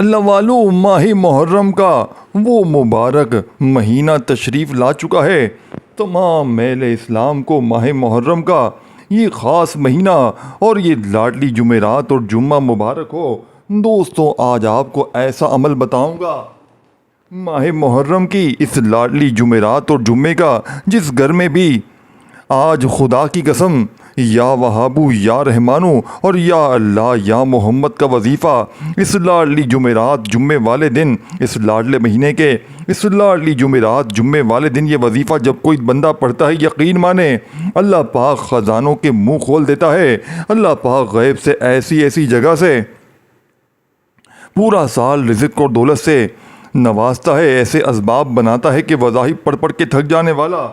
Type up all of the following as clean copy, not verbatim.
اللہ والو، ماہ محرم کا وہ مبارک مہینہ تشریف لا چکا ہے۔ تمام اہل اسلام کو ماہ محرم کا یہ خاص مہینہ اور یہ لاڈلی جمعرات اور جمعہ مبارک ہو۔ دوستوں، آج آپ کو ایسا عمل بتاؤں گا ماہ محرم کی اس لاڈلی جمعرات اور جمعے کا، جس گھر میں بھی آج خدا کی قسم یا وہابو یا رحمانو اور یا اللہ یا محمد کا وظیفہ اس لاڈلی جمعرات جمعے والے دن، اس لاڈلے مہینے کے اس لاڈلی جمعرات جمعے والے دن یہ وظیفہ جب کوئی بندہ پڑھتا ہے، یقین مانے اللہ پاک خزانوں کے منہ کھول دیتا ہے۔ اللہ پاک غیب سے ایسی ایسی جگہ سے پورا سال رزق اور دولت سے نوازتا ہے، ایسے اسباب بناتا ہے کہ وظائف پڑھ پڑھ کے تھک جانے والا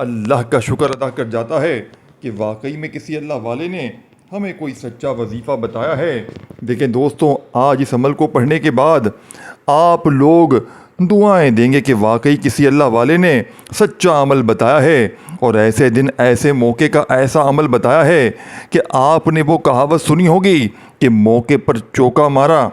اللہ کا شکر ادا کر جاتا ہے کہ واقعی میں کسی اللہ والے نے ہمیں کوئی سچا وظیفہ بتایا ہے۔ دیکھیں دوستوں، آج اس عمل کو پڑھنے کے بعد آپ لوگ دعائیں دیں گے کہ واقعی کسی اللہ والے نے سچا عمل بتایا ہے اور ایسے دن ایسے موقع کا ایسا عمل بتایا ہے کہ آپ نے وہ کہاوت سنی ہوگی کہ موقع پر چوکا مارا،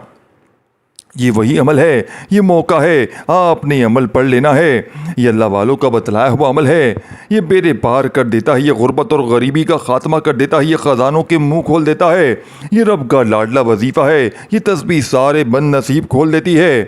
یہ وہی عمل ہے، یہ موقع ہے، آپ نے یہ عمل پڑھ لینا ہے۔ یہ اللہ والوں کا بتلایا ہوا عمل ہے، یہ بیڑے پار کر دیتا ہے، یہ غربت اور غریبی کا خاتمہ کر دیتا ہے، یہ خزانوں کے منہ کھول دیتا ہے، یہ رب کا لاڈلا وظیفہ ہے، یہ تسبیح سارے بد نصیب کھول دیتی ہے۔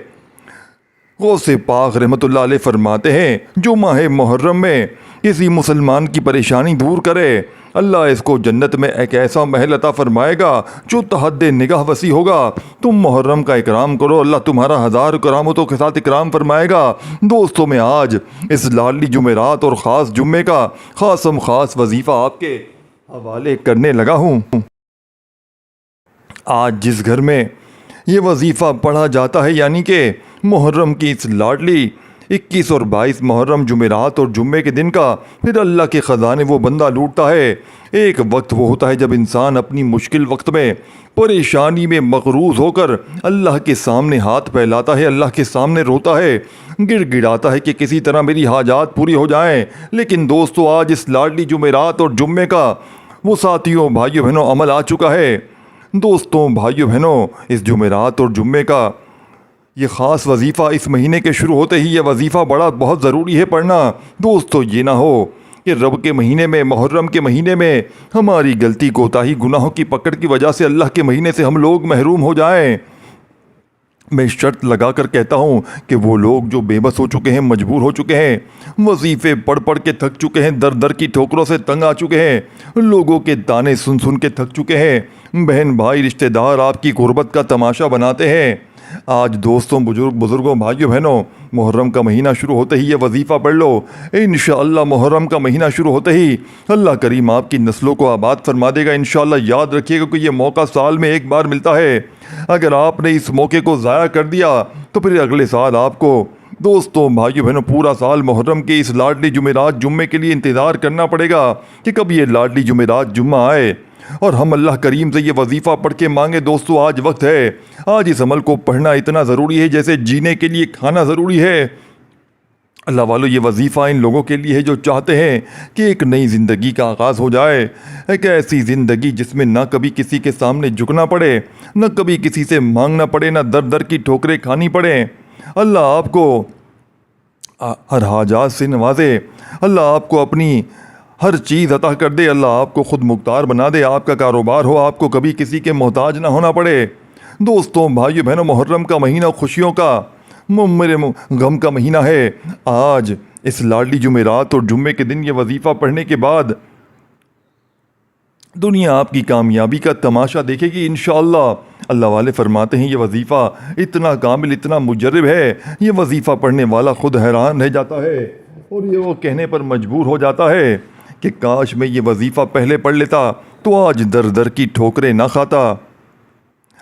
غوث پاک رحمۃ اللہ علیہ فرماتے ہیں، جو ماہ محرم میں کسی مسلمان کی پریشانی دور کرے، اللہ اس کو جنت میں ایک ایسا محل عطا فرمائے گا جو تحد نگاہ وسیع ہوگا۔ تم محرم کا اکرام کرو، اللہ تمہارا ہزار کرامتوں کے ساتھ اکرام فرمائے گا۔ دوستوں، میں آج اس لاڈلی جمعرات اور خاص جمعے کا خاص وظیفہ آپ کے حوالے کرنے لگا ہوں۔ آج جس گھر میں یہ وظیفہ پڑھا جاتا ہے، یعنی کہ محرم کی اس لاڈلی 21 اور 22 محرم جمعرات اور جمعے کے دن کا، پھر اللہ کے خزانے وہ بندہ لوٹتا ہے۔ ایک وقت وہ ہوتا ہے جب انسان اپنی مشکل وقت میں پریشانی میں مغروز ہو کر اللہ کے سامنے ہاتھ پھیلاتا ہے، اللہ کے سامنے روتا ہے، گڑ گڑاتا ہے کہ کسی طرح میری حاجات پوری ہو جائیں۔ لیکن دوستو، آج اس لاڈلی جمعرات اور جمعے کا وہ ساتھیوں، بھائیوں بہنوں عمل آ چکا ہے۔ دوستوں، بھائیوں بہنوں، اس جمعرات اور جمعے کا یہ خاص وظیفہ اس مہینے کے شروع ہوتے ہی یہ وظیفہ بہت ضروری ہے پڑھنا۔ دوستو، یہ نہ ہو کہ رب کے مہینے میں، محرم کے مہینے میں ہماری غلطی کوتاہی گناہوں کی پکڑ کی وجہ سے اللہ کے مہینے سے ہم لوگ محروم ہو جائیں۔ میں شرط لگا کر کہتا ہوں کہ وہ لوگ جو بے بس ہو چکے ہیں، مجبور ہو چکے ہیں، وظیفے پڑھ پڑھ کے تھک چکے ہیں، در در کی ٹھوکروں سے تنگ آ چکے ہیں، لوگوں کے تانے سن سن کے تھک چکے ہیں، بہن بھائی رشتہ دار آپ کی غربت کا تماشا بناتے ہیں، آج دوستوں، بزرگوں، بھائیوں بہنوں، محرم کا مہینہ شروع ہوتے ہی یہ وظیفہ پڑھ لو۔ انشاءاللہ محرم کا مہینہ شروع ہوتے ہی اللہ کریم آپ کی نسلوں کو آباد فرما دے گا۔ انشاءاللہ یاد رکھیے گا کہ یہ موقع سال میں ایک بار ملتا ہے، اگر آپ نے اس موقع کو ضائع کر دیا تو پھر اگلے سال آپ کو، دوستوں، بھائیوں بہنوں، پورا سال محرم کے اس لاڈلی جمعرات جمعے کے لیے انتظار کرنا پڑے گا کہ کب یہ لاڈلی جمعرات جمعہ آئے اور ہم اللہ کریم سے یہ وظیفہ پڑھ کے مانگے۔ دوستو، آج وقت ہے، آج اس عمل کو پڑھنا اتنا ضروری ہے جیسے جینے کے لیے کھانا ضروری ہے۔ اللہ والو، یہ وظیفہ ان لوگوں کے لیے ہے جو چاہتے ہیں کہ ایک نئی زندگی کا آغاز ہو جائے، ایک ایسی زندگی جس میں نہ کبھی کسی کے سامنے جھکنا پڑے، نہ کبھی کسی سے مانگنا پڑے، نہ در در کی ٹھوکریں کھانی پڑیں۔ اللہ آپ کو ہر حاجات سے نوازے، اللہ آپ کو اپنی ہر چیز عطا کر دے، اللہ آپ کو خود مختار بنا دے، آپ کا کاروبار ہو، آپ کو کبھی کسی کے محتاج نہ ہونا پڑے۔ دوستوں، بھائیوں بہنوں، محرم کا مہینہ خوشیوں کا، میرے غم کا مہینہ ہے۔ آج اس لاڈلی جمعرات اور جمعے کے دن یہ وظیفہ پڑھنے کے بعد دنیا آپ کی کامیابی کا تماشا دیکھے گی انشاءاللہ۔ اللہ والے فرماتے ہیں، یہ وظیفہ اتنا کامل، اتنا مجرب ہے، یہ وظیفہ پڑھنے والا خود حیران رہ جاتا ہے اور یہ وہ کہنے پر مجبور ہو جاتا ہے کہ کاش میں یہ وظیفہ پہلے پڑھ لیتا تو آج در در کی ٹھوکریں نہ کھاتا،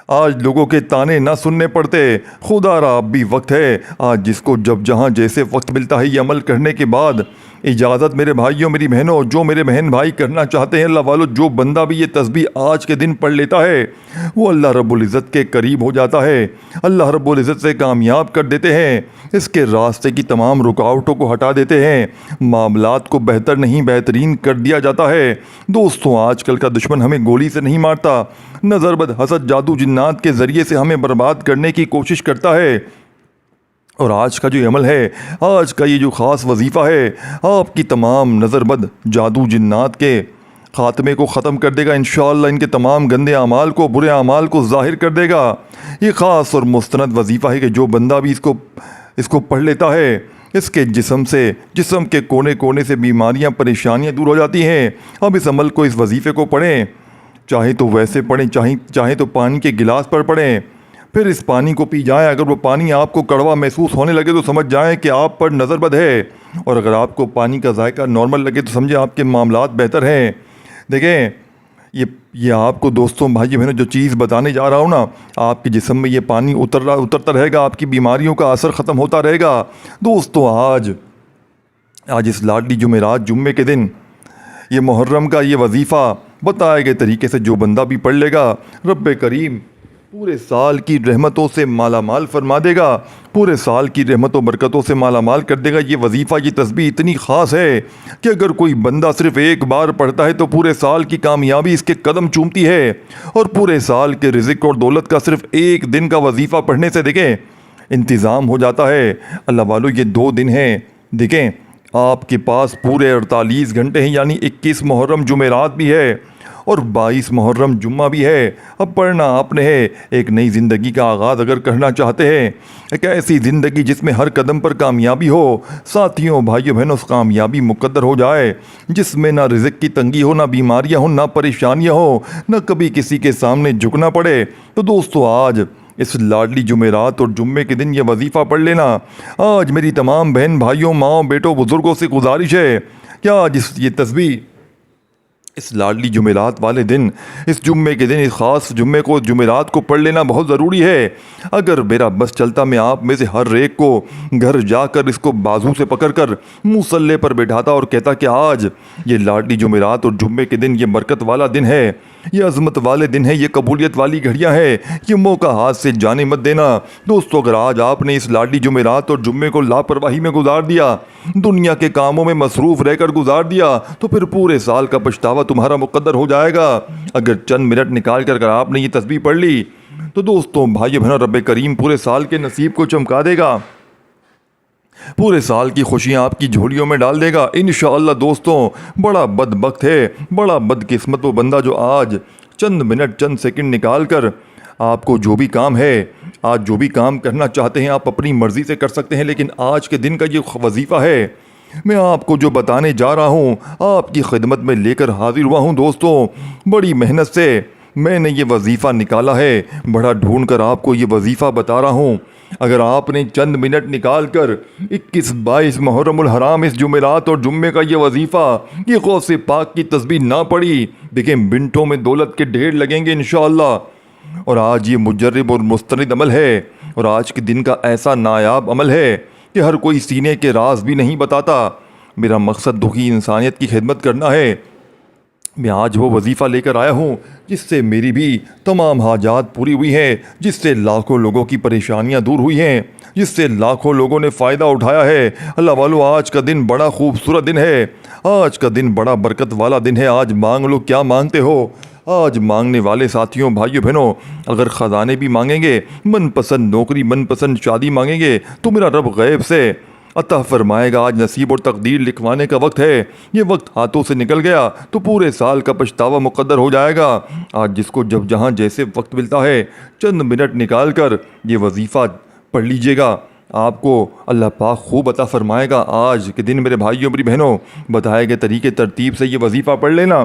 آج لوگوں کے تانے نہ سننے پڑتے۔ خدا را اب بھی وقت ہے، آج جس کو جب جہاں جیسے وقت ملتا ہے یہ عمل کرنے کے بعد اجازت میرے بھائیوں میری بہنوں، جو میرے بہن بھائی کرنا چاہتے ہیں اللہ والو، جو بندہ بھی یہ تسبیح آج کے دن پڑھ لیتا ہے وہ اللہ رب العزت کے قریب ہو جاتا ہے، اللہ رب العزت سے کامیاب کر دیتے ہیں، اس کے راستے کی تمام رکاوٹوں کو ہٹا دیتے ہیں، معاملات کو بہتر نہیں بہترین کر دیا جاتا ہے۔ دوستوں آج کل کا دشمن ہمیں گولی سے نہیں مارتا، نظر بد حسد جادو جنات کے ذریعے سے ہمیں برباد کرنے کی کوشش کرتا ہے۔ اور آج کا جو عمل ہے، آج کا یہ جو خاص وظیفہ ہے، آپ کی تمام نظر بد جادو جنات کے خاتمے کو ختم کر دے گا انشاءاللہ، ان کے تمام گندے اعمال کو، برے اعمال کو ظاہر کر دے گا۔ یہ خاص اور مستند وظیفہ ہے کہ جو بندہ بھی اس کو پڑھ لیتا ہے، اس کے جسم کے کونے کونے سے بیماریاں پریشانیاں دور ہو جاتی ہیں۔ اب اس عمل کو، اس وظیفے کو پڑھیں، چاہے تو ویسے پڑھیں، چاہے تو پانی کے گلاس پر پڑھیں، پھر اس پانی کو پی جائیں۔ اگر وہ پانی آپ کو کڑوا محسوس ہونے لگے تو سمجھ جائیں کہ آپ پر نظر بد ہے، اور اگر آپ کو پانی کا ذائقہ نارمل لگے تو سمجھیں آپ کے معاملات بہتر ہیں۔ دیکھیں یہ آپ کو دوستوں بھائی بہنوں جو چیز بتانے جا رہا ہوں نا، آپ کے جسم میں یہ پانی اترتا رہے گا، آپ کی بیماریوں کا اثر ختم ہوتا رہے گا۔ دوستوں آج اس لاڈلی جمعرات جمعے کے دن یہ محرم کا یہ وظیفہ بتائے گئے طریقے سے جو بندہ بھی پڑھ لے گا، رب کریم پورے سال کی رحمتوں سے مالا مال فرما دے گا، پورے سال کی رحمت و برکتوں سے مالا مال کر دے گا۔ یہ وظیفہ، یہ تسبیح اتنی خاص ہے کہ اگر کوئی بندہ صرف ایک بار پڑھتا ہے تو پورے سال کی کامیابی اس کے قدم چومتی ہے، اور پورے سال کے رزق اور دولت کا صرف ایک دن کا وظیفہ پڑھنے سے دیکھیں انتظام ہو جاتا ہے۔ اللہ والو یہ 2 دن ہیں، دیکھیں آپ کے پاس پورے 48 گھنٹے ہیں، یعنی 21 محرم جمعرات بھی ہے اور 22 محرم جمعہ بھی ہے۔ اب پڑھنا آپ نے ہے۔ ایک نئی زندگی کا آغاز اگر کرنا چاہتے ہیں، ایک ایسی زندگی جس میں ہر قدم پر کامیابی ہو، ساتھیوں بھائیوں بہنوں کامیابی مقدر ہو جائے، جس میں نہ رزق کی تنگی ہو، نہ بیماریاں ہوں، نہ پریشانیاں ہوں، نہ کبھی کسی کے سامنے جھکنا پڑے، تو دوستو آج اس لاڈلی جمعرات اور جمعے کے دن یہ وظیفہ پڑھ لینا۔ آج میری تمام بہن بھائیوں، ماؤں بیٹوں بزرگوں سے گزارش ہے کہ آج یہ تسبیح اس لاڈلی جمعرات والے دن، اس جمعے کے دن، اس خاص جمعے کو، جمعرات کو پڑھ لینا بہت ضروری ہے۔ اگر میرا بس چلتا میں آپ میں سے ہر ایک کو گھر جا کر اس کو بازو سے پکڑ کر مصلے پر بیٹھاتا اور کہتا کہ آج یہ لاڈلی جمعرات اور جمعے کے دن، یہ برکت والا دن ہے، یہ عظمت والے دن ہے، یہ قبولیت والی گھڑیاں ہیں، یہ موقع ہاتھ سے جانے مت دینا۔ دوستو اگر آج آپ نے اس لاڈلی جمعرات اور جمعے کو لاپرواہی میں گزار دیا، دنیا کے کاموں میں مصروف رہ کر گزار دیا، تو پھر پورے سال کا پچھتاوا تمہارا مقدر ہو جائے گا۔ اگر چند منٹ نکال کر آپ نے یہ تسبیح پڑھ لی تو دوستوں بھائیو بہنوں رب کریم پورے سال کے نصیب کو چمکا دے گا، پورے سال کی خوشیاں آپ کی جھولیوں میں ڈال دے گا انشاءاللہ۔ دوستوں بڑا بدبخت ہے، بڑا بدقسمت وہ بندہ جو آج چند منٹ چند سیکنڈ نکال کر آپ کو جو بھی کام ہے، آج جو بھی کام کرنا چاہتے ہیں آپ اپنی مرضی سے کر سکتے ہیں، لیکن آج کے دن کا یہ وظیفہ ہے، میں آپ کو جو بتانے جا رہا ہوں آپ کی خدمت میں لے کر حاضر ہوا ہوں۔ دوستوں بڑی محنت سے میں نے یہ وظیفہ نکالا ہے، بڑا ڈھونڈ کر آپ کو یہ وظیفہ بتا رہا ہوں۔ اگر آپ نے چند منٹ نکال کر 21-22 محرم الحرام اس جمعرات اور جمعے کا یہ وظیفہ، یہ غوث پاک کی تسبیح نہ پڑھی، دیکھیں منٹوں میں دولت کے ڈھیر لگیں گے انشاءاللہ۔ اور آج یہ مجرب اور مستند عمل ہے، اور آج کے دن کا ایسا نایاب عمل ہے کہ ہر کوئی سینے کے راز بھی نہیں بتاتا۔ میرا مقصد دکھی انسانیت کی خدمت کرنا ہے۔ میں آج وہ وظیفہ لے کر آیا ہوں جس سے میری بھی تمام حاجات پوری ہوئی ہیں، جس سے لاکھوں لوگوں کی پریشانیاں دور ہوئی ہیں، جس سے لاکھوں لوگوں نے فائدہ اٹھایا ہے۔ اللہ والو آج کا دن بڑا خوبصورت دن ہے، آج کا دن بڑا برکت والا دن ہے۔ آج مانگ لو کیا مانگتے ہو۔ آج مانگنے والے ساتھیوں بھائیوں بہنوں اگر خزانے بھی مانگیں گے، من پسند نوکری، من پسند شادی مانگیں گے تو میرا رب غیب سے عطا فرمائے گا۔ آج نصیب اور تقدیر لکھوانے کا وقت ہے، یہ وقت ہاتھوں سے نکل گیا تو پورے سال کا پچھتاوا مقدر ہو جائے گا۔ آج جس کو جب جہاں جیسے وقت ملتا ہے چند منٹ نکال کر یہ وظیفہ پڑھ لیجئے گا، آپ کو اللہ پاک خوب عطا فرمائے گا۔ آج کے دن میرے بھائیوں میری بہنوں بتائے گئے طریقے ترتیب سے یہ وظیفہ پڑھ لینا۔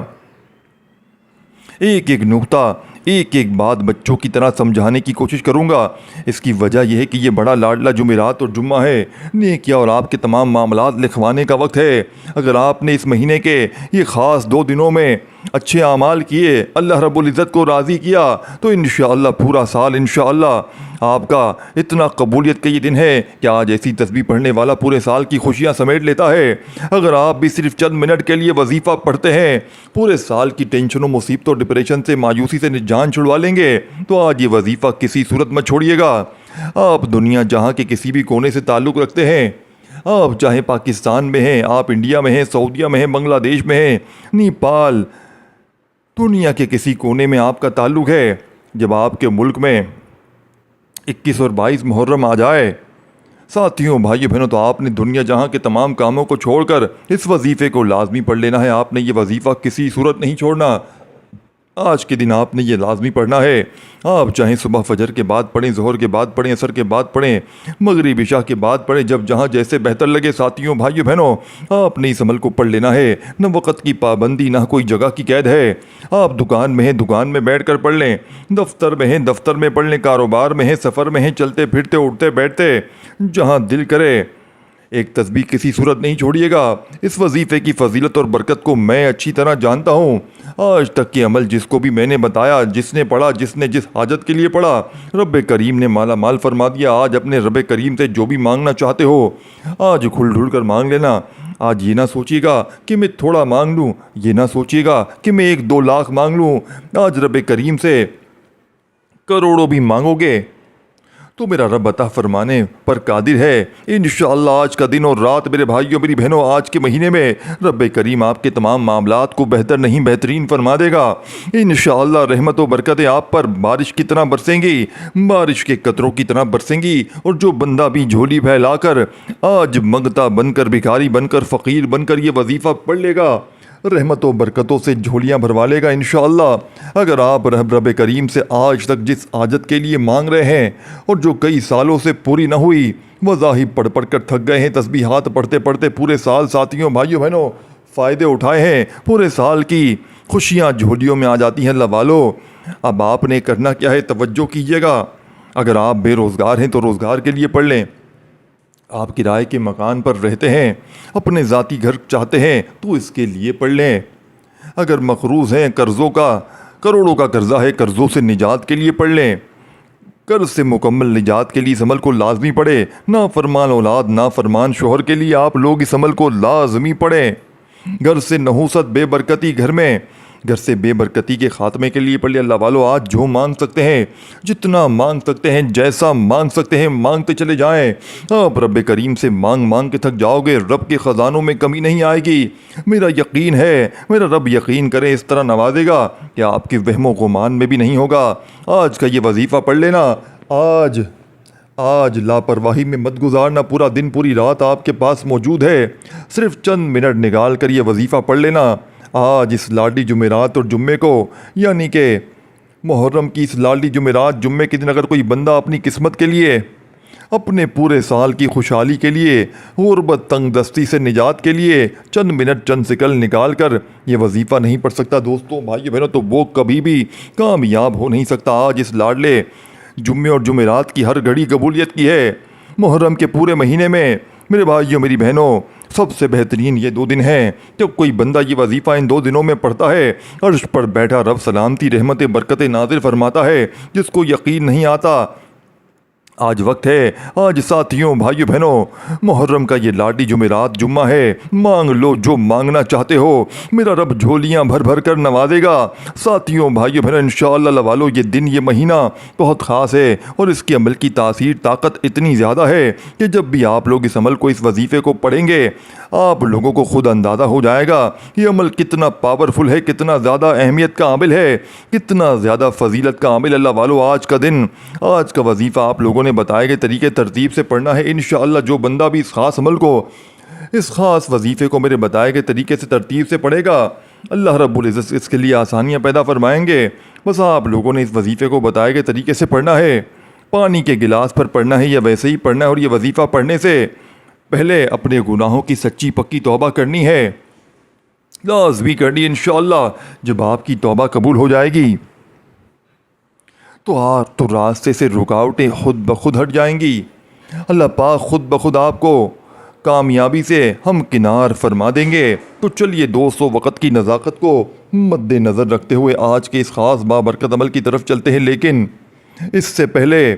ایک ایک نقطہ، ایک ایک بات بچوں کی طرح سمجھانے کی کوشش کروں گا۔ اس کی وجہ یہ ہے کہ یہ بڑا لاڈلا جمعرات اور جمعہ ہے، نیکیاں اور آپ کے تمام معاملات لکھوانے کا وقت ہے۔ اگر آپ نے اس مہینے کے یہ خاص 2 دنوں میں اچھے اعمال کیے، اللہ رب العزت کو راضی کیا، تو انشاءاللہ پورا سال انشاءاللہ آپ کا اتنا قبولیت کا یہ دن ہے کہ آج ایسی تسبیح پڑھنے والا پورے سال کی خوشیاں سمیٹ لیتا ہے۔ اگر آپ بھی صرف چند منٹ کے لیے وظیفہ پڑھتے ہیں، پورے سال کی ٹینشنوں، مصیبتوں، ڈپریشن سے، مایوسی سے جان چھڑوا لیں گے، تو آج یہ وظیفہ کسی صورت میں چھوڑیے گا۔ آپ دنیا جہاں کے کسی بھی کونے سے تعلق رکھتے ہیں، آپ چاہے پاکستان میں ہیں، آپ انڈیا میں ہیں، سعودیہ میں ہیں، بنگلہ دیش میں ہیں، نیپال، دنیا کے کسی کونے میں آپ کا تعلق ہے، جب آپ کے ملک میں 21 اور 22 محرم آ جائے، ساتھیوں، بھائیو بہنوں، تو آپ نے دنیا جہاں کے تمام کاموں کو چھوڑ کر اس وظیفے کو لازمی پڑھ لینا ہے۔ آپ نے یہ وظیفہ کسی صورت نہیں چھوڑنا، آج کے دن آپ نے یہ لازمی پڑھنا ہے۔ آپ چاہیں صبح فجر کے بعد پڑھیں، ظہر کے بعد پڑھیں، عصر کے بعد پڑھیں، مغرب عشاء کے بعد پڑھیں، جب جہاں جیسے بہتر لگے۔ ساتھیوں، بھائیو بہنوں، آپ نے اس عمل کو پڑھ لینا ہے۔ نہ وقت کی پابندی، نہ کوئی جگہ کی قید ہے۔ آپ دکان میں ہیں، دکان میں بیٹھ کر پڑھ لیں، دفتر میں ہیں، دفتر میں پڑھ لیں، کاروبار میں ہیں، سفر میں ہیں، چلتے پھرتے، اٹھتے بیٹھتے، جہاں دل کرے ایک تسبیح کسی صورت نہیں چھوڑیے گا۔ اس وظیفے کی فضیلت اور برکت کو میں اچھی طرح جانتا ہوں۔ آج تک کے عمل جس کو بھی میں نے بتایا، جس نے پڑھا، جس نے جس حاجت کے لیے پڑھا، رب کریم نے مالا مال فرما دیا۔ آج اپنے رب کریم سے جو بھی مانگنا چاہتے ہو، آج کھل ڈھل کر مانگ لینا۔ آج یہ نہ سوچیے گا کہ میں تھوڑا مانگ لوں، یہ نہ سوچیے گا کہ میں 1-2 لاکھ مانگ لوں۔ آج رب کریم سے کروڑوں بھی مانگو گے تو میرا رب عطا فرمانے پر قادر ہے۔ انشاءاللہ آج کا دن اور رات، میرے بھائیوں، میری بہنوں، آج کے مہینے میں رب کریم آپ کے تمام معاملات کو بہتر نہیں بہترین فرما دے گا۔ انشاءاللہ رحمت و برکتیں آپ پر بارش کی طرح برسیں گی، بارش کے قطروں کی طرح برسیں گی، اور جو بندہ بھی جھولی پھیلا کر آج منگتا بن کر، بھکاری بن کر، فقیر بن کر یہ وظیفہ پڑھ لے گا، رحمت و برکتوں سے جھولیاں بھروا لے گا انشاءاللہ۔ اگر آپ رب کریم سے آج تک جس حاجت کے لیے مانگ رہے ہیں اور جو کئی سالوں سے پوری نہ ہوئی، مذاہب پڑھ پڑھ کر تھک گئے ہیں، تسبیحات پڑھتے پڑھتے پورے سال، ساتھیوں، بھائیوں بہنوں، فائدے اٹھائے ہیں، پورے سال کی خوشیاں جھولیوں میں آ جاتی ہیں اللہ والو۔ اب آپ نے کرنا کیا ہے، توجہ کیجیے گا۔ اگر آپ بے روزگار ہیں تو روزگار کے لیے پڑھ لیں۔ آپ کرائے کے مکان پر رہتے ہیں، اپنے ذاتی گھر چاہتے ہیں تو اس کے لیے پڑھ لیں۔ اگر مقروض ہیں، قرضوں کا کروڑوں کا قرضہ ہے، قرضوں سے نجات کے لیے پڑھ لیں۔ قرض سے مکمل نجات کے لیے اس عمل کو لازمی پڑھیں۔ نافرمان اولاد، نافرمان شوہر کے لیے آپ لوگ اس عمل کو لازمی پڑھیں۔ گھر سے نحوست، بے برکتی گھر سے بے برکتی کے خاتمے کے لیے پڑھ لیں۔ اللہ والو، آج جو مانگ سکتے ہیں، جتنا مانگ سکتے ہیں، جیسا مانگ سکتے ہیں، مانگتے چلے جائیں۔ آپ رب کریم سے مانگ مانگ کے تھک جاؤ گے، رب کے خزانوں میں کمی نہیں آئے گی۔ میرا یقین ہے، میرا رب یقین کرے اس طرح نوازے گا کہ آپ کے وہم و گمان میں بھی نہیں ہوگا۔ آج کا یہ وظیفہ پڑھ لینا۔ آج لاپرواہی میں مت گزارنا، پورا دن پوری رات آپ کے پاس موجود ہے، صرف چند منٹ نکال کر یہ وظیفہ پڑھ لینا۔ آج اس لاڈلی جمعرات اور جمعے کو، یعنی کہ محرم کی اس لاڈلی جمعرات، جمعے کے دن اگر کوئی بندہ اپنی قسمت کے لیے، اپنے پورے سال کی خوشحالی کے لیے، غربت، تنگ دستی سے نجات کے لیے چند منٹ، چند سیکنڈ نکال کر یہ وظیفہ نہیں پڑھ سکتا دوستوں، بھائی بہنوں، تو وہ کبھی بھی کامیاب ہو نہیں سکتا۔ آج اس لاڈلے جمعے اور جمعرات کی ہر گھڑی قبولیت کی ہے۔ محرم کے پورے مہینے میں میرے بھائیوں، میری بہنوں، سب سے بہترین یہ 2 دن ہیں۔ جب کوئی بندہ یہ وظیفہ ان 2 دنوں میں پڑھتا ہے، عرش پر بیٹھا رب سلامتی، رحمت، برکت نازل فرماتا ہے، جس کو یقین نہیں آتا۔ آج وقت ہے، آج ساتھیوں، بھائیو بہنوں، محرم کا یہ لاڈلی جمعرات جمعہ ہے۔ مانگ لو جو مانگنا چاہتے ہو، میرا رب جھولیاں بھر بھر کر نوازے گا۔ ساتھیوں، بھائیو بہنوں، انشاءاللہ لوالو، یہ دن، یہ مہینہ بہت خاص ہے، اور اس کے عمل کی تاثیر، طاقت اتنی زیادہ ہے کہ جب بھی آپ لوگ اس عمل کو، اس وظیفے کو پڑھیں گے، آپ لوگوں کو خود اندازہ ہو جائے گا یہ عمل کتنا پاورفل ہے، کتنا زیادہ اہمیت کا عامل ہے، کتنا زیادہ فضیلت کا عامل۔ اللہ والو، آج کا دن، آج کا وظیفہ آپ لوگوں نے بتائے گئے طریقے ترتیب سے پڑھنا ہے۔ انشاءاللہ جو بندہ بھی اس خاص عمل کو، اس خاص وظیفے کو میرے بتائے گئے طریقے سے ترتیب سے پڑھے گا، اللہ رب العزت اس کے لیے آسانیاں پیدا فرمائیں گے۔ بس آپ لوگوں نے اس وظیفے کو بتائے گئے طریقے سے پڑھنا ہے، پانی کے گلاس پر پڑھنا ہے یا ویسے ہی پڑھنا ہے، اور یہ وظیفہ پڑھنے سے پہلے اپنے گناہوں کی سچی پکی توبہ کرنی ہے، لازمی کرنی انشاءاللہ۔ جب آپ کی توبہ قبول ہو جائے گی تو راستے سے رکاوٹیں خود بخود ہٹ جائیں گی۔ اللہ پاک خود بخود آپ کو کامیابی سے ہم کنار فرما دیں گے۔ تو چلیے دوستو، وقت کی نزاکت کو مد نظر رکھتے ہوئے آج کے اس خاص بابرکت عمل کی طرف چلتے ہیں، لیکن اس سے پہلے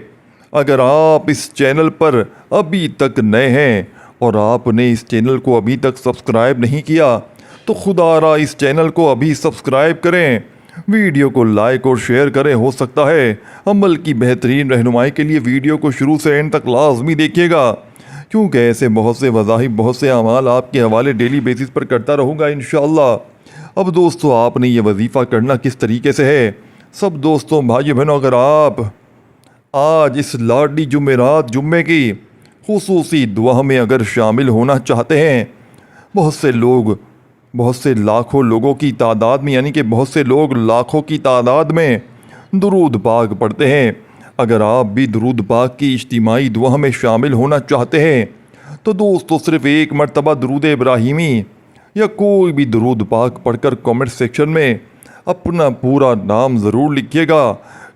اگر آپ اس چینل پر ابھی تک نئے ہیں اور آپ نے اس چینل کو ابھی تک سبسکرائب نہیں کیا تو خدا را اس چینل کو ابھی سبسکرائب کریں، ویڈیو کو لائک اور شیئر کریں۔ ہو سکتا ہے عمل کی بہترین رہنمائی کے لیے ویڈیو کو شروع سے اینڈ تک لازمی دیکھیے گا، کیونکہ ایسے بہت سے وظائف، بہت سے اعمال آپ کے حوالے ڈیلی بیسس پر کرتا رہوں گا انشاءاللہ۔ اب دوستو، آپ نے یہ وظیفہ کرنا کس طریقے سے ہے؟ سب دوستوں، بھائی بہنوں، اگر آپ آج اس لاڈلی جمعرات جمعے کی خصوصی دعا میں اگر شامل ہونا چاہتے ہیں، بہت سے لاکھوں لوگوں کی تعداد میں، یعنی کہ بہت سے لوگ لاکھوں کی تعداد میں درود پاک پڑھتے ہیں، اگر آپ بھی درود پاک کی اجتماعی دعا میں شامل ہونا چاہتے ہیں تو دوستو صرف ایک مرتبہ درود ابراہیمی یا کوئی بھی درود پاک پڑھ کر کامنٹ سیکشن میں اپنا پورا نام ضرور لکھیے گا۔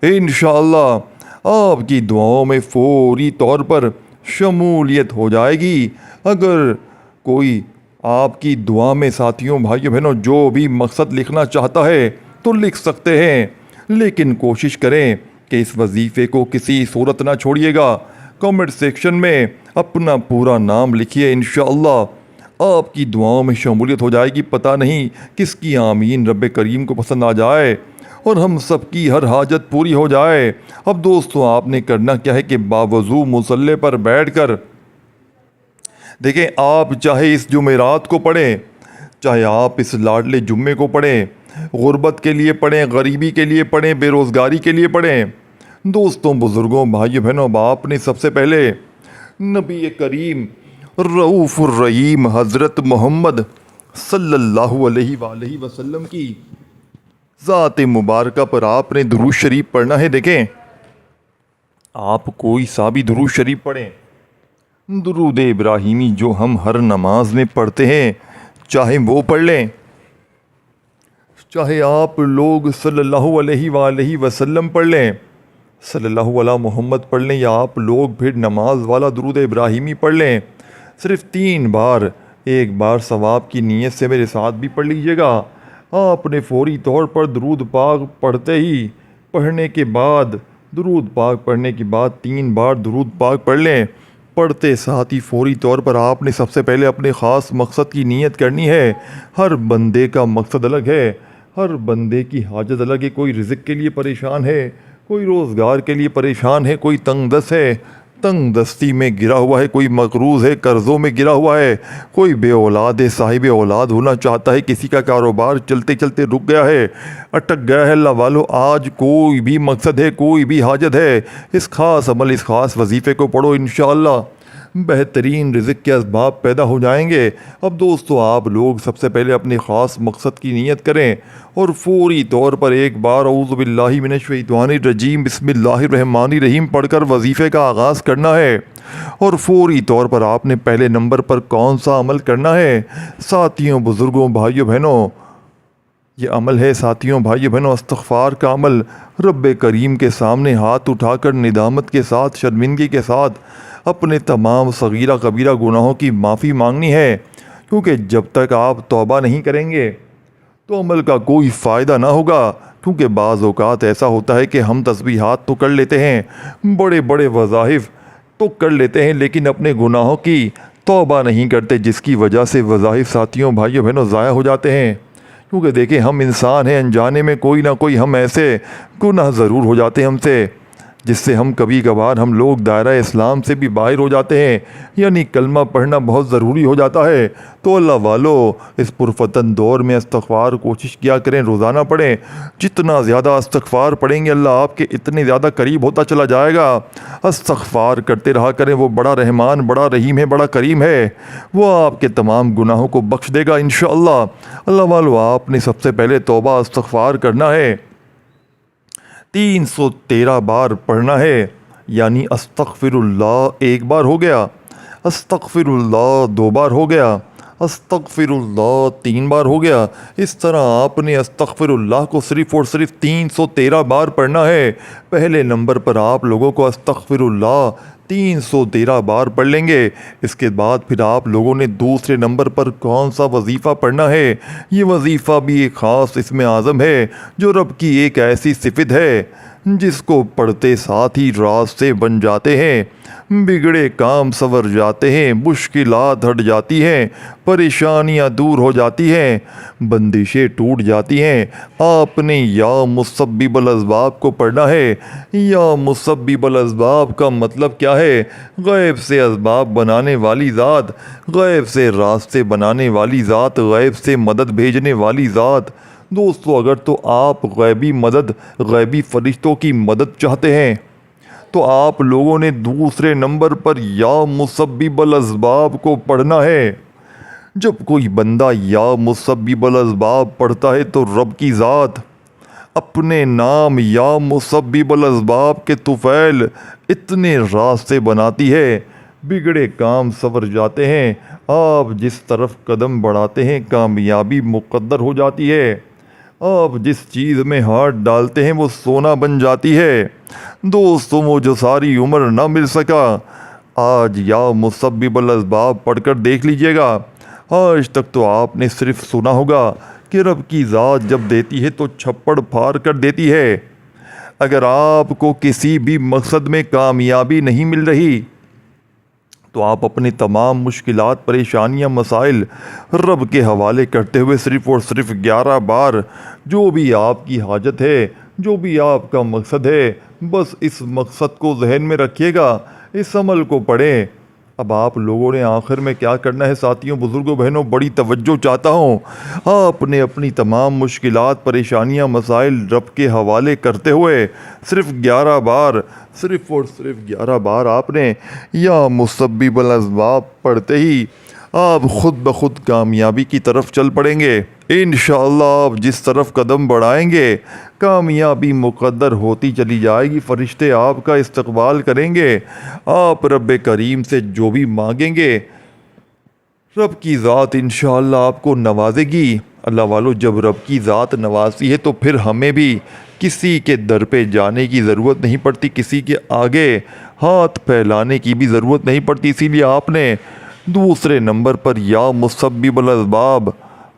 انشاءاللہ آپ کی دعاؤں میں فوری طور پر شمولیت ہو جائے گی۔ اگر کوئی آپ کی دعا میں ساتھیوں، بھائیوں بہنوں، جو بھی مقصد لکھنا چاہتا ہے تو لکھ سکتے ہیں، لیکن کوشش کریں کہ اس وظیفے کو کسی صورت نہ چھوڑیے گا۔ کامنٹ سیکشن میں اپنا پورا نام لکھیے، انشاءاللہ آپ کی دعاؤں میں شمولیت ہو جائے گی۔ پتہ نہیں کس کی آمین رب کریم کو پسند آ جائے اور ہم سب کی ہر حاجت پوری ہو جائے۔ اب دوستو، آپ نے کرنا کیا ہے کہ باوضو مصلی پر بیٹھ کر دیکھیں، آپ چاہے اس جمعرات کو پڑھیں، چاہے آپ اس لاڈلے جمعے کو پڑھیں، غربت کے لیے پڑھیں، غریبی کے لیے پڑھیں، بے روزگاری کے لیے پڑھیں، دوستوں، بزرگوں، بھائیوں بہنوں، آپ نے سب سے پہلے نبی کریم رؤوف الرحیم حضرت محمد صلی اللہ علیہ وآلہ وسلم کی ذات مبارکہ پر آپ نے درود شریف پڑھنا ہے۔ دیکھیں، آپ کوئی سا بھی درود شریف پڑھیں، درود ابراہیمی جو ہم ہر نماز میں پڑھتے ہیں، چاہے وہ پڑھ لیں، چاہے آپ لوگ صلی اللہ علیہ وآلہ وسلم پڑھ لیں، صلی اللہ علیہ محمد پڑھ لیں، یا آپ لوگ پھر نماز والا درود ابراہیمی پڑھ لیں، صرف 3 بار، ایک بار ثواب کی نیت سے میرے ساتھ بھی پڑھ لیجئے گا۔ آپ نے فوری طور پر درود پاک پڑھنے کے بعد درود پاک پڑھنے کے بعد 3 بار درود پاک پڑھ لیں۔ پڑھتے ساتھ ہی فوری طور پر آپ نے سب سے پہلے اپنے خاص مقصد کی نیت کرنی ہے۔ ہر بندے کا مقصد الگ ہے، ہر بندے کی حاجت الگ ہے۔ کوئی رزق کے لیے پریشان ہے، کوئی روزگار کے لیے پریشان ہے، کوئی تنگ دست ہے، تنگ دستی میں گرا ہوا ہے، کوئی مقروض ہے، قرضوں میں گرا ہوا ہے، کوئی بے اولاد ہے، صاحب اولاد ہونا چاہتا ہے، کسی کا کاروبار چلتے چلتے رک گیا ہے، اٹک گیا ہے۔ اللہ والو، آج کوئی بھی مقصد ہے، کوئی بھی حاجت ہے، اس خاص عمل، اس خاص وظیفے کو پڑھو، انشاءاللہ بہترین رزق کے اسباب پیدا ہو جائیں گے۔ اب دوستو، آپ لوگ سب سے پہلے اپنے خاص مقصد کی نیت کریں اور فوری طور پر ایک بار اعوذ باللہ من الشیطان الرجیم بسم اللہ الرحمن الرحیم پڑھ کر وظیفے کا آغاز کرنا ہے۔ اور فوری طور پر آپ نے پہلے نمبر پر کون سا عمل کرنا ہے؟ ساتھیوں، بزرگوں، بھائیوں بہنوں، یہ عمل ہے ساتھیوں، بھائیوں بہنوں، استغفار کا عمل۔ رب کریم کے سامنے ہاتھ اٹھا کر ندامت کے ساتھ، شرمندگی کے ساتھ اپنے تمام صغیرہ کبیرہ گناہوں کی معافی مانگنی ہے، کیونکہ جب تک آپ توبہ نہیں کریں گے تو عمل کا کوئی فائدہ نہ ہوگا۔ کیونکہ بعض اوقات ایسا ہوتا ہے کہ ہم تسبیحات تو کر لیتے ہیں، بڑے بڑے وظائف تو کر لیتے ہیں، لیکن اپنے گناہوں کی توبہ نہیں کرتے، جس کی وجہ سے وظائف ساتھیوں، بھائیوں بہنوں، ضائع ہو جاتے ہیں۔ کیونکہ دیکھیں، ہم انسان ہیں، انجانے میں کوئی نہ کوئی ہم ایسے گناہ ضرور ہو جاتے ہیں ہم سے، جس سے ہم کبھی کبھار ہم لوگ دائرہ اسلام سے بھی باہر ہو جاتے ہیں، یعنی کلمہ پڑھنا بہت ضروری ہو جاتا ہے۔ تو اللہ والو، اس پرفتن دور میں استغفار کوشش کیا کریں، روزانہ پڑھیں۔ جتنا زیادہ استغفار پڑھیں گے، اللہ آپ کے اتنے زیادہ قریب ہوتا چلا جائے گا۔ استغفار کرتے رہا کریں، وہ بڑا رحمان، بڑا رحیم ہے، بڑا کریم ہے، وہ آپ کے تمام گناہوں کو بخش دے گا انشاءاللہ۔ اللہ والو، آپ نے سب سے پہلے توبہ استغفار کرنا ہے، 313 بار پڑھنا ہے، یعنی استغفر اللہ 1 بار ہو گیا، استغفر اللہ 2 بار ہو گیا، استغفراللہ 3 بار ہو گیا۔ اس طرح آپ نے استغفراللہ کو صرف اور صرف 313 بار پڑھنا ہے۔ پہلے نمبر پر آپ لوگوں کو استغفراللہ 313 بار پڑھ لیں گے۔ اس کے بعد پھر آپ لوگوں نے دوسرے نمبر پر کون سا وظیفہ پڑھنا ہے؟ یہ وظیفہ بھی ایک خاص اسم اعظم ہے جو رب کی ایک ایسی صفت ہے جس کو پڑھتے ساتھ ہی راستے بن جاتے ہیں، بگڑے کام سنور جاتے ہیں، مشکلات ہٹ جاتی ہیں، پریشانیاں دور ہو جاتی ہیں، بندشیں ٹوٹ جاتی ہیں۔ آپ نے یا مسبب الاسباب کو پڑھنا ہے۔ یا مسبب الاسباب کا مطلب کیا ہے؟ غیب سے اسباب بنانے والی ذات، غیب سے راستے بنانے والی ذات، غیب سے مدد بھیجنے والی ذات۔ دوستو اگر تو آپ غیبی مدد، غیبی فرشتوں کی مدد چاہتے ہیں تو آپ لوگوں نے دوسرے نمبر پر یا مسبب الاسباب کو پڑھنا ہے۔ جب کوئی بندہ یا مسبب الاسباب پڑھتا ہے تو رب کی ذات اپنے نام یا مسبب الاسباب کے طفیل اتنے راستے بناتی ہے، بگڑے کام سنور جاتے ہیں، آپ جس طرف قدم بڑھاتے ہیں کامیابی مقدر ہو جاتی ہے، آپ جس چیز میں ہاتھ ڈالتے ہیں وہ سونا بن جاتی ہے۔ دوستوں وہ جو ساری عمر نہ مل سکا، آج یا مسبب الاسباب پڑھ کر دیکھ لیجئے گا۔ آج تک تو آپ نے صرف سنا ہوگا کہ رب کی ذات جب دیتی ہے تو چھپڑ پھاڑ کر دیتی ہے۔ اگر آپ کو کسی بھی مقصد میں کامیابی نہیں مل رہی تو آپ اپنے تمام مشکلات، پریشانیاں، مسائل رب کے حوالے کرتے ہوئے صرف اور صرف 11 بار جو بھی آپ کی حاجت ہے، جو بھی آپ کا مقصد ہے، بس اس مقصد کو ذہن میں رکھیے گا، اس عمل کو پڑھیں۔ اب آپ لوگوں نے آخر میں کیا کرنا ہے ساتھیوں، بزرگوں، بہنوں، بڑی توجہ چاہتا ہوں۔ آپ نے اپنی تمام مشکلات، پریشانیاں، مسائل رب کے حوالے کرتے ہوئے صرف 11 بار، صرف اور صرف 11 بار آپ نے یا مسبب الاسباب پڑھتے ہی آپ خود بخود کامیابی کی طرف چل پڑیں گے۔ انشاءاللہ آپ جس طرف قدم بڑھائیں گے کامیابی مقدر ہوتی چلی جائے گی، فرشتے آپ کا استقبال کریں گے۔ آپ رب کریم سے جو بھی مانگیں گے رب کی ذات انشاءاللہ آپ کو نوازے گی۔ اللہ والو جب رب کی ذات نوازتی ہے تو پھر ہمیں بھی کسی کے در پہ جانے کی ضرورت نہیں پڑتی، کسی کے آگے ہاتھ پھیلانے کی بھی ضرورت نہیں پڑتی۔ اسی لیے آپ نے دوسرے نمبر پر یا مسبب الاسباب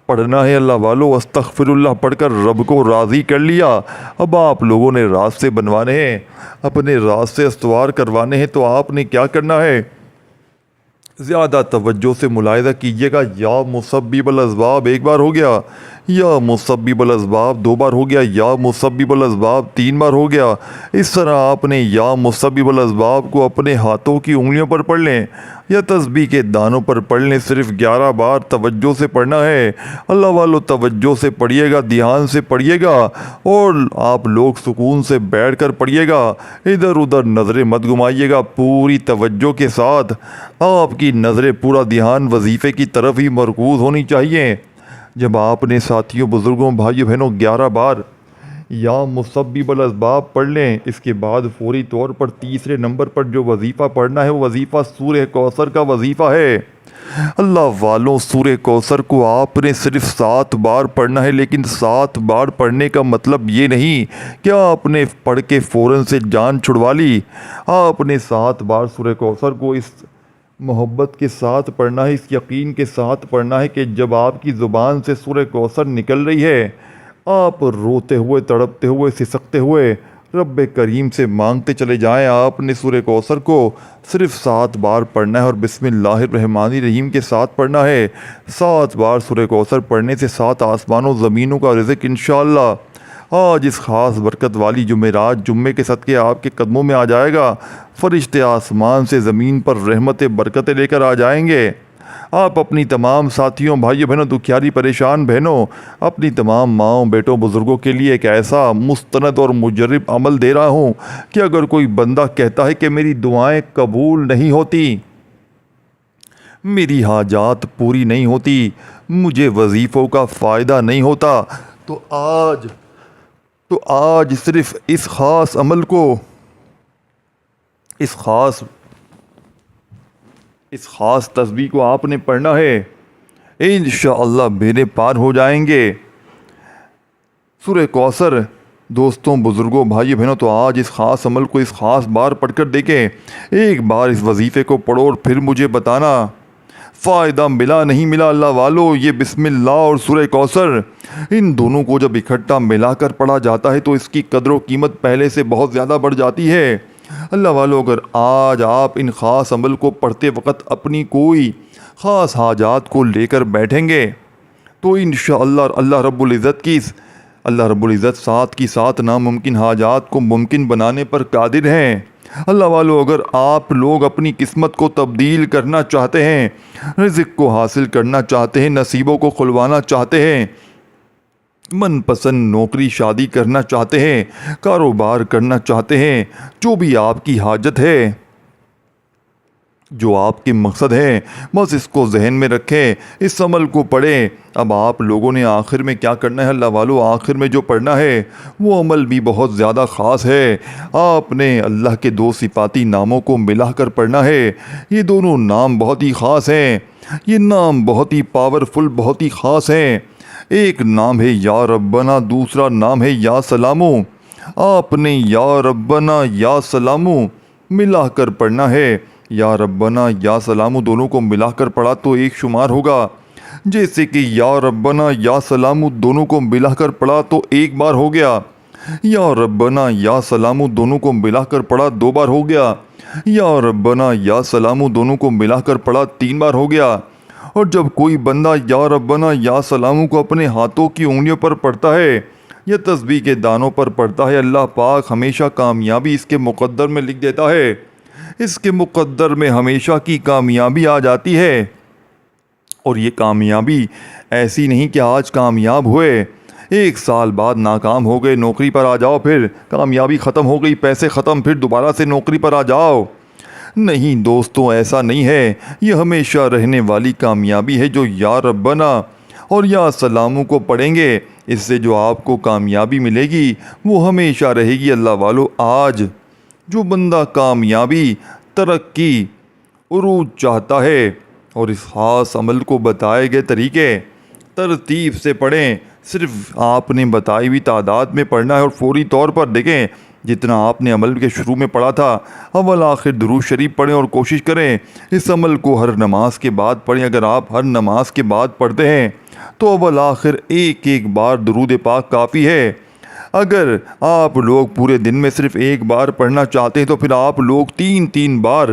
پڑھنا ہے۔ اللہ والو استغفر اللہ پڑھ کر رب کو راضی کر لیا۔ اب آپ لوگوں نے راستے بنوانے ہیں، اپنے راستے استوار کروانے ہیں، تو آپ نے کیا کرنا ہے؟ زیادہ توجہ سے ملاحظہ کیجئے گا۔ یا مسبب الاسباب 1 بار ہو گیا، یا مسبب الاسباب 2 بار ہو گیا، یا مسبب الاسباب 3 بار ہو گیا۔ اس طرح آپ نے یا مسبب الاسباب کو اپنے ہاتھوں کی انگلیوں پر پڑھ لیں یا تسبیح کے دانوں پر پڑھ لیں، صرف 11 بار توجہ سے پڑھنا ہے۔ اللہ والو توجہ سے پڑھیے گا، دھیان سے پڑھیے گا، اور آپ لوگ سکون سے بیٹھ کر پڑھیے گا، ادھر ادھر نظریں مت گھمائیے گا، پوری توجہ کے ساتھ آپ کی نظریں، پورا دھیان وظیفے کی طرف ہی مرکوز ہونی چاہیے۔ جب آپ نے ساتھیوں، بزرگوں، بھائیوں، بہنوں 11 بار یا مسبب الاسباب پڑھ لیں، اس کے بعد فوری طور پر تیسرے نمبر پر جو وظیفہ پڑھنا ہے وہ وظیفہ سورہ کوثر کا وظیفہ ہے۔ اللہ والوں سورہ کوثر کو آپ نے صرف 7 بار پڑھنا ہے، لیکن 7 بار پڑھنے کا مطلب یہ نہیں کہ آپ نے پڑھ کے فوراً سے جان چھڑوا لی۔ آپ نے 7 بار سورہ کوثر کو اس محبت کے ساتھ پڑھنا ہے، اس یقین کے ساتھ پڑھنا ہے کہ جب آپ کی زبان سے سورہ کوثر نکل رہی ہے آپ روتے ہوئے، تڑپتے ہوئے، سسکتے ہوئے رب کریم سے مانگتے چلے جائیں۔ آپ نے سورہ کوثر کو صرف 7 بار پڑھنا ہے اور بسم اللہ الرحمن الرحیم کے ساتھ پڑھنا ہے۔ 7 بار سورہ کوثر پڑھنے سے 7 آسمانوں زمینوں کا رزق انشاءاللہ آج اس خاص برکت والی جمعرات جمعے کے صدقے آپ کے قدموں میں آ جائے گا۔ فرشتے آسمان سے زمین پر رحمت برکتیں لے کر آ جائیں گے۔ آپ اپنی تمام ساتھیوں، بھائیوں، بہنوں، دکھیاری پریشان بہنوں، اپنی تمام ماؤں، بیٹوں، بزرگوں کے لیے ایک ایسا مستند اور مجرب عمل دے رہا ہوں کہ اگر کوئی بندہ کہتا ہے کہ میری دعائیں قبول نہیں ہوتی، میری حاجات پوری نہیں ہوتی، مجھے وظیفوں کا فائدہ نہیں ہوتا، تو آج صرف اس خاص عمل کو، اس خاص تسبیح کو آپ نے پڑھنا ہے۔ انشاءاللہ بیڑے پار ہو جائیں گے۔ سورہ کوثر دوستوں، بزرگوں، بھائی بہنوں، تو آج اس خاص عمل کو اس خاص بار پڑھ کر دیکھیں۔ ایک بار اس وظیفے کو پڑھو اور پھر مجھے بتانا فائدہ ملا نہیں ملا۔ اللہ والو، یہ بسم اللہ اور سورہ کوثر، ان دونوں کو جب اکٹھا ملا کر پڑھا جاتا ہے تو اس کی قدر و قیمت پہلے سے بہت زیادہ بڑھ جاتی ہے۔ اللہ والو، اگر آج آپ ان خاص عمل کو پڑھتے وقت اپنی کوئی خاص حاجات کو لے کر بیٹھیں گے تو انشاءاللہ اللہ رب العزت ساتھ کی ساتھ ناممکن حاجات کو ممکن بنانے پر قادر ہیں۔ اللہ والو، اگر آپ لوگ اپنی قسمت کو تبدیل کرنا چاہتے ہیں، رزق کو حاصل کرنا چاہتے ہیں، نصیبوں کو کھلوانا چاہتے ہیں، من پسند نوکری شادی کرنا چاہتے ہیں، کاروبار کرنا چاہتے ہیں، جو بھی آپ کی حاجت ہے، جو آپ کے مقصد ہے، بس اس کو ذہن میں رکھیں، اس عمل کو پڑھیں۔ اب آپ لوگوں نے آخر میں کیا کرنا ہے؟ اللہ والو، آخر میں جو پڑھنا ہے وہ عمل بھی بہت زیادہ خاص ہے۔ آپ نے اللہ کے 2 صفاتی ناموں کو ملا کر پڑھنا ہے۔ یہ دونوں نام بہت ہی خاص ہیں، یہ نام بہت ہی پاورفل، بہت ہی خاص ہیں۔ ایک نام ہے یا ربنا، دوسرا نام ہے یا سلامو۔ آپ نے یا ربنا یا سلامو ملا کر پڑھنا ہے۔ یا ربنا یا سلامو دونوں کو ملا کر پڑھا تو ایک شمار ہوگا، جیسے کہ یا ربنا یا سلامو دونوں کو ملا کر پڑھا تو 1 بار ہو گیا، یا ربنا یا سلامو دونوں کو ملا کر پڑھا 2 بار ہو گیا، یا ربنا یا سلامو دونوں کو ملا کر پڑھا 3 بار ہو گیا۔ اور جب کوئی بندہ یا ربنا یا سلامو کو اپنے ہاتھوں کی انگلیوں پر پڑھتا ہے یا تسبیح کے دانوں پر پڑھتا ہے، اللہ پاک ہمیشہ کامیابی اس کے مقدر میں لکھ دیتا ہے۔ اس کے مقدر میں ہمیشہ کی کامیابی آ جاتی ہے۔ اور یہ کامیابی ایسی نہیں کہ آج کامیاب ہوئے، 1 سال بعد ناکام ہو گئے، نوکری پر آ جاؤ، پھر کامیابی ختم ہو گئی، پیسے ختم، پھر دوبارہ سے نوکری پر آ جاؤ۔ نہیں دوستوں، ایسا نہیں ہے۔ یہ ہمیشہ رہنے والی کامیابی ہے جو یا ربنا اور یا سلامو کو پڑھیں گے، اس سے جو آپ کو کامیابی ملے گی وہ ہمیشہ رہے گی۔ اللہ والو، آج جو بندہ کامیابی، ترقی، عروج چاہتا ہے اور اس خاص عمل کو بتائے گئے طریقے ترتیب سے پڑھیں، صرف آپ نے بتائی ہوئی تعداد میں پڑھنا ہے اور فوری طور پر دیکھیں جتنا آپ نے عمل کے شروع میں پڑھا تھا اول آخر درود شریف پڑھیں اور کوشش کریں اس عمل کو ہر نماز کے بعد پڑھیں۔ اگر آپ ہر نماز کے بعد پڑھتے ہیں تو اول آخر ایک بار درود پاک کافی ہے۔ اگر آپ لوگ پورے دن میں صرف 1 بار پڑھنا چاہتے ہیں تو پھر آپ لوگ 3 بار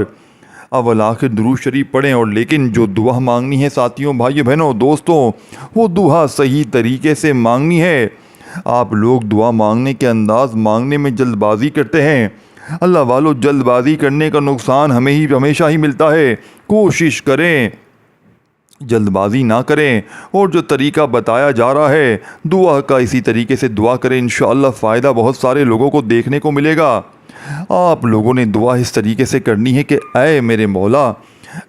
اول آخر درود شریف پڑھیں۔ اور لیکن جو دعا مانگنی ہے ساتھیوں، بھائیو بہنوں، دوستوں، وہ دعا صحیح طریقے سے مانگنی ہے۔ آپ لوگ دعا مانگنے کے انداز، مانگنے میں جلد بازی کرتے ہیں۔ اللہ والو، جلد بازی کرنے کا نقصان ہمیشہ ہی ملتا ہے۔ کوشش کریں جلد بازی نہ کریں، اور جو طریقہ بتایا جا رہا ہے دعا کا، اسی طریقے سے دعا کریں، انشاءاللہ فائدہ بہت سارے لوگوں کو دیکھنے کو ملے گا۔ آپ لوگوں نے دعا اس طریقے سے کرنی ہے کہ اے میرے مولا،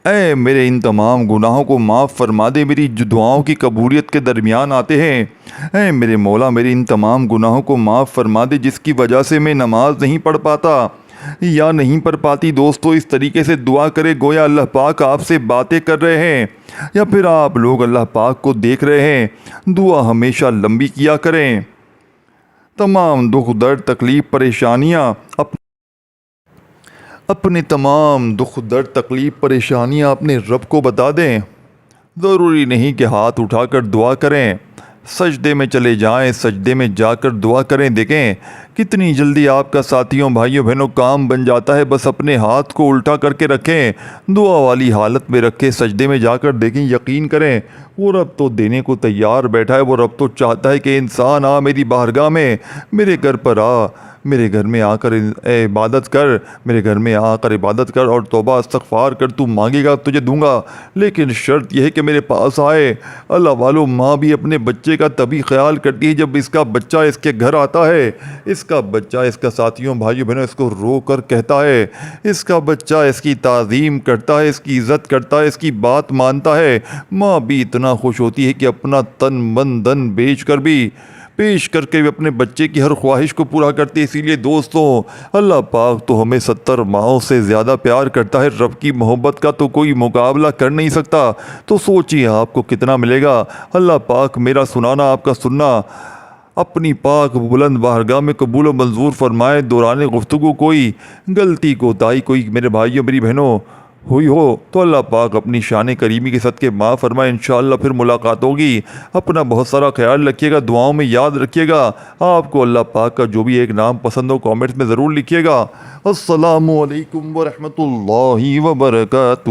اے میرے ان تمام گناہوں کو معاف فرما دے۔ میری جو دعاؤں کی قبولیت کے درمیان آتے ہیں، اے میرے مولا میرے ان تمام گناہوں کو معاف فرما دے جس کی وجہ سے میں نماز نہیں پڑھ پاتا یا نہیں پڑھ پاتی۔ دوستو، اس طریقے سے دعا کرے گویا اللہ پاک آپ سے باتیں کر رہے ہیں یا پھر آپ لوگ اللہ پاک کو دیکھ رہے ہیں۔ دعا ہمیشہ لمبی کیا کریں۔ تمام دکھ درد تکلیف پریشانیاں اپنے تمام دکھ درد تکلیف پریشانیاں اپنے رب کو بتا دیں۔ ضروری نہیں کہ ہاتھ اٹھا کر دعا کریں، سجدے میں چلے جائیں، سجدے میں جا کر دعا کریں۔ دیکھیں کتنی جلدی آپ کا ساتھیوں، بھائیوں بہنوں کام بن جاتا ہے۔ بس اپنے ہاتھ کو الٹا کر کے رکھیں، دعا والی حالت میں رکھیں، سجدے میں جا کر دیکھیں، یقین کریں وہ رب تو دینے کو تیار بیٹھا ہے۔ وہ رب تو چاہتا ہے کہ انسان آ میری بارگاہ میں، میرے گھر پر آ، میرے گھر میں آ کر عبادت کر، میرے گھر میں آ کر عبادت کر اور توبہ استغفار کر، تو مانگے گا تجھے دوں گا، لیکن شرط یہ ہے کہ میرے پاس آئے۔ اللہ والو، ماں بھی اپنے بچے کا تبھی خیال کرتی ہے جب اس کا بچہ اس کے گھر آتا ہے، اس کا بچہ اس کا ساتھیوں بھائیوں بہنوں اس کو رو کر کہتا ہے، اس کا بچہ اس کی تعظیم کرتا ہے، اس کی عزت کرتا ہے، اس کی بات مانتا ہے، ماں بھی اتنا خوش ہوتی ہے کہ اپنا تن من دن بیچ کر بھی پیش کر کے اپنے بچے کی ہر خواہش کو پورا کرتے. اسی لیے دوستوں اللہ پاک تو ہمیں 70 ماؤں سے زیادہ پیار کرتا ہے. رب کی محبت کا تو کوئی مقابلہ کر نہیں سکتا. تو سوچیے آپ کو کتنا ملے گا. اللہ پاک میرا سنانا آپ کا سننا اپنی پاک بلند بارگاہ میں قبول و منظور فرمائے. دوران گفتگو کوئی غلطی کوتاہی کوئی میرے بھائیوں میری بہنوں ہوئی ہو تو اللہ پاک اپنی شان کریمی کے صدقے معاف فرمائے. انشاءاللہ پھر ملاقات ہوگی. اپنا بہت سارا خیال رکھیے گا, دعاؤں میں یاد رکھیے گا. آپ کو اللہ پاک کا جو بھی ایک نام پسند ہو کامنٹس میں ضرور لکھیے گا. السلام علیکم ورحمۃ اللہ وبرکاتہ.